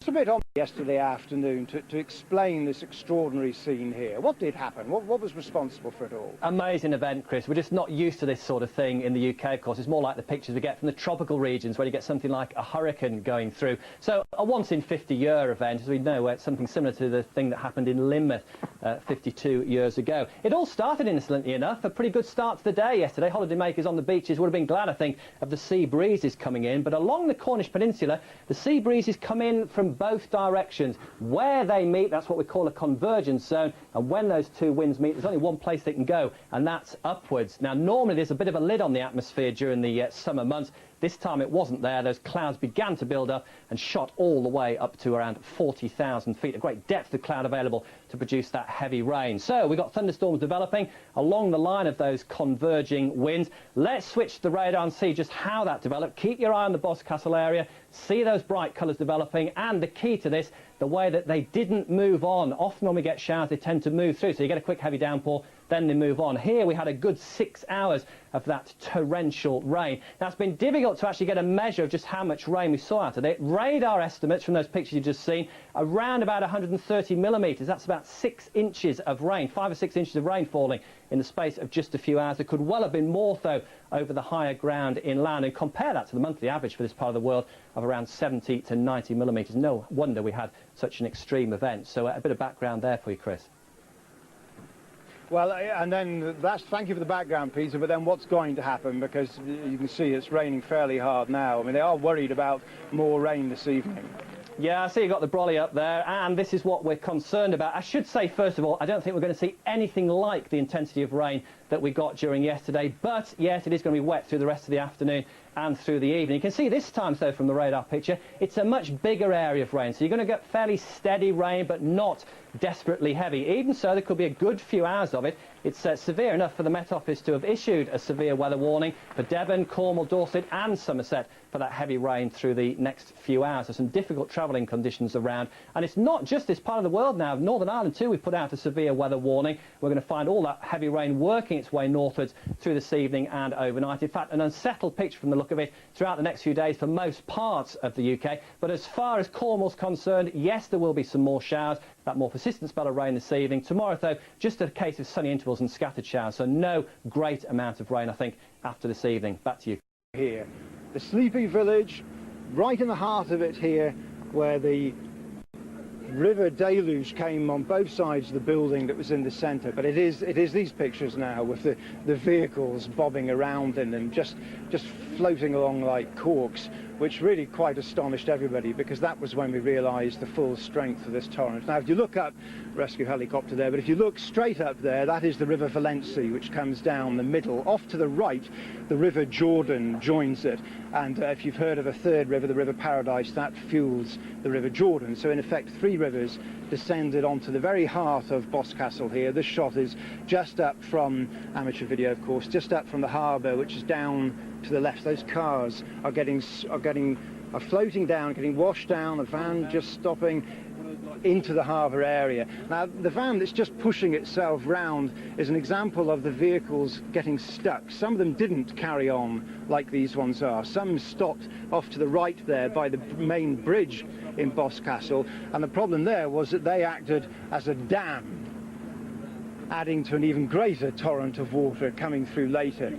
A bit on yesterday afternoon to explain this extraordinary scene here. What did happen? What was responsible for it all? Amazing event, Chris. We're just not used to this sort of thing in the UK, of course. It's more like the pictures we get from the tropical regions where you get something like a hurricane going through. So a once-in-50-year event, as we know, it's something similar to the thing that happened in Lynmouth 52 years ago. It all started, innocently enough, a pretty good start to the day yesterday. Holidaymakers on the beaches would have been glad, I think, of the sea breezes coming in. But along the Cornish Peninsula, the sea breezes come in from both directions. Where they meet, that's what we call a convergence zone, and when those two winds meet, there's only one place they can go, and that's upwards. Now, normally there's a bit of a lid on the atmosphere during the summer months. This time it wasn't there. Those clouds began to build up and shot all the way up to around 40,000 feet, a great depth of cloud available to produce that heavy rain. So we've got thunderstorms developing along the line of those converging winds. Let's switch to the radar and see just how that developed. Keep your eye on the Boscastle area, see those bright colours developing, and the key to this, the way that they didn't move on. Often when we get showers, they tend to move through, so you get a quick heavy downpour, then they move on. Here we had a good 6 hours of that torrential rain. Now, it's been difficult to actually get a measure of just how much rain we saw out of it. Radar estimates from those pictures you've just seen, around about 130 millimetres. That's about 6 inches of rain, 5 or 6 inches of rain falling in the space of just a few hours. There could well have been more, though, over the higher ground inland. And compare that to the monthly average for this part of the world of around 70 to 90 millimetres. No wonder we had such an extreme event. So a bit of background there for you, Chris. Well, and then thank you for the background, Peter, but then what's going to happen? Because you can see it's raining fairly hard now. I mean, they are worried about more rain this evening. Yeah, I see you've got the brolly up there, and this is what we're concerned about. I should say, first of all, I don't think we're going to see anything like the intensity of rain that we got during yesterday, but yes, it is going to be wet through the rest of the afternoon and through the evening. You can see this time, though, from the radar picture, it's a much bigger area of rain, so you're going to get fairly steady rain, but not desperately heavy. Even so, there could be a good few hours of it. It's severe enough for the Met Office to have issued a severe weather warning for Devon, Cornwall, Dorset and Somerset for that heavy rain through the next few hours. There's some difficult travelling conditions around, and it's not just this part of the world now. Northern Ireland too, we've put out a severe weather warning. We're going to find all that heavy rain working its way northwards through this evening and overnight. In fact, an unsettled picture from the look of it throughout the next few days for most parts of the UK. But as far as Cornwall's concerned, yes, there will be some more showers, that more persistent spell of rain this evening. Tomorrow, though, just a case of sunny intervals and scattered showers, so no great amount of rain, I think, after this evening. Back to you. Here, the sleepy village, right in the heart of it here, where the river deluge came on both sides of the building that was in the centre. But it is these pictures now with the vehicles bobbing around in them, just floating along like corks, which really quite astonished everybody, because that was when we realised the full strength of this torrent. Now, if you look up, rescue helicopter there, but if you look straight up there, that is the River Valency, which comes down the middle. Off to the right, the River Jordan joins it, and if you've heard of a third river, the River Paradise, that fuels the River Jordan. So in effect, 3 rivers descended onto the very heart of Boscastle here. This shot is just up from, amateur video of course, just up from the harbour, which is down to the left. Those cars are floating down, getting washed down, a van just stopping into the harbour area. Now, the van that's just pushing itself round is an example of the vehicles getting stuck. Some of them didn't carry on like these ones are. Some stopped off to the right there by the main bridge in Boscastle, and the problem there was that they acted as a dam, adding to an even greater torrent of water coming through later.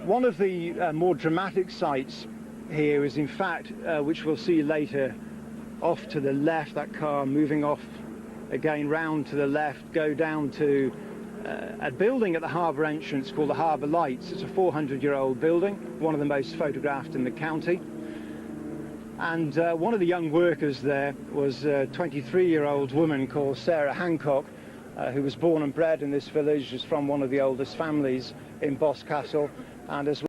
One of the more dramatic sights here is, in fact, which we'll see later, off to the left, that car moving off again round to the left, go down to a building at the harbour entrance called the Harbour Lights. It's a 400-year-old building, one of the most photographed in the county. And one of the young workers there was a 23-year-old woman called Sarah Hancock, who was born and bred in this village, is from one of the oldest families in Boscastle, and as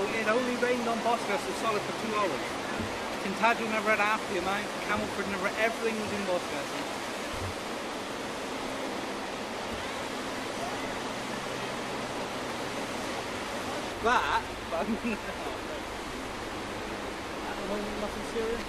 it only rained on Boscastle solid for 2 hours. Tintagel never had half the amount, Camelford never, everything was in Boscastle. That, but at the moment nothing serious.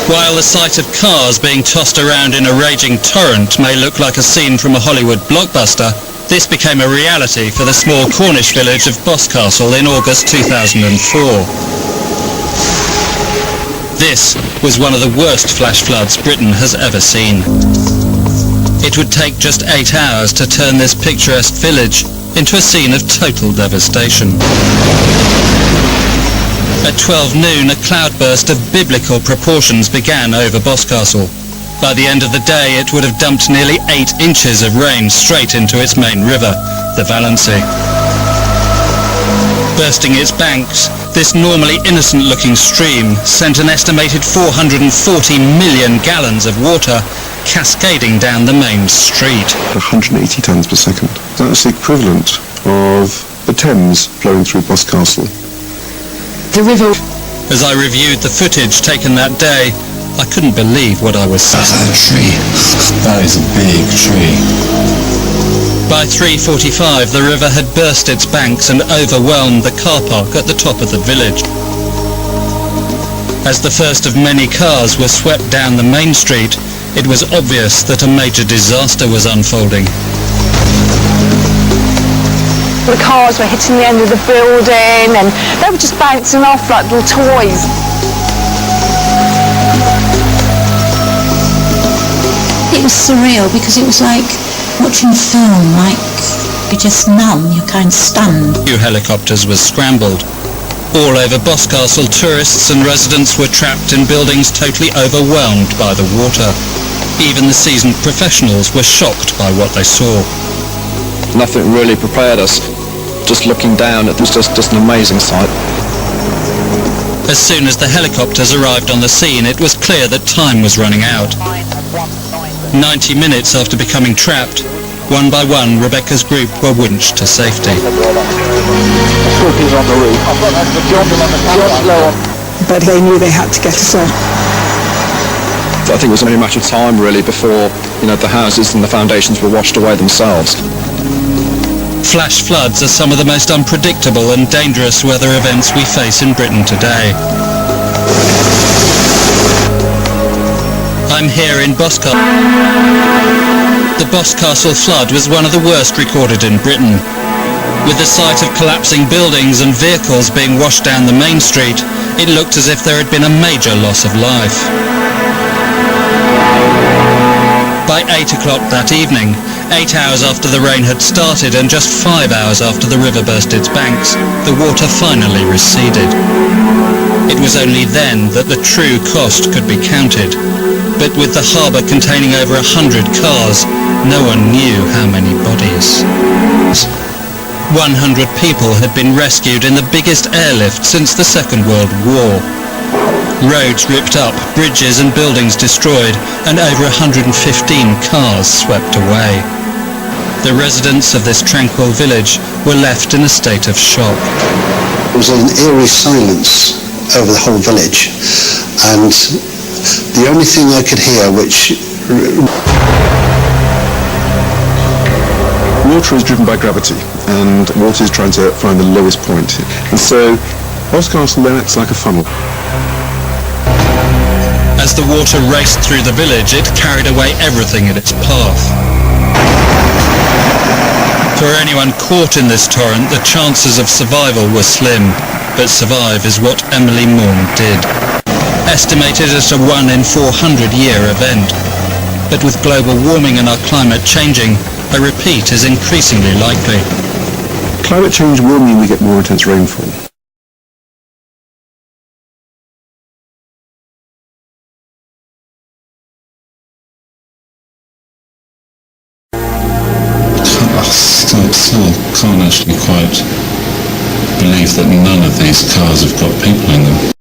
While the sight of cars being tossed around in a raging torrent may look like a scene from a Hollywood blockbuster, this became a reality for the small Cornish village of Boscastle in August 2004. This was one of the worst flash floods Britain has ever seen. It would take just 8 hours to turn this picturesque village into a scene of total devastation. At 12 noon, a cloudburst of biblical proportions began over Boscastle. By the end of the day, it would have dumped nearly 8 inches of rain straight into its main river, the Valency. Bursting its banks, this normally innocent-looking stream sent an estimated 440 million gallons of water cascading down the main street. 180 tonnes per second. That's the equivalent of the Thames flowing through Boscastle. The river. As I reviewed the footage taken that day, I couldn't believe what I was seeing. That's a tree. That is a big tree. By 3:45, the river had burst its banks and overwhelmed the car park at the top of the village. As the first of many cars were swept down the main street, it was obvious that a major disaster was unfolding. The cars were hitting the end of the building and they were just bouncing off like little toys. It was surreal because it was like watching film, like you're just numb, you're kind of stunned. 2 helicopters were scrambled. All over Boscastle, tourists and residents were trapped in buildings totally overwhelmed by the water. Even the seasoned professionals were shocked by what they saw. Nothing really prepared us. Just looking down, it was just an amazing sight. As soon as the helicopters arrived on the scene, it was clear that time was running out. 90 minutes after becoming trapped, one by one, Rebecca's group were winched to safety. But they knew they had to get us on. I think it was only a matter of time really before, the houses and the foundations were washed away themselves. Flash floods are some of the most unpredictable and dangerous weather events we face in Britain today. I'm here in Boscastle. The Boscastle flood was one of the worst recorded in Britain. With the sight of collapsing buildings and vehicles being washed down the main street, it looked as if there had been a major loss of life. By 8 o'clock that evening, 8 hours after the rain had started and just 5 hours after the river burst its banks, the water finally receded. It was only then that the true cost could be counted. But with the harbour containing over 100 cars, no one knew how many bodies. 100 people had been rescued in the biggest airlift since the Second World War. Roads ripped up, bridges and buildings destroyed, and over 115 cars swept away. The residents of this tranquil village were left in a state of shock. There was an eerie silence over the whole village, and the only thing I could hear, which... Water is driven by gravity, and water is trying to find the lowest point. And so Boscastle then acts like a funnel. As the water raced through the village, it carried away everything in its path. For anyone caught in this torrent, the chances of survival were slim, but survive is what Emily Morn did. Estimated at a 1 in 400 year event. But with global warming and our climate changing, a repeat is increasingly likely. Climate change will mean we get more intense rainfall. I still can't actually quite believe that none of these cars have got people in them.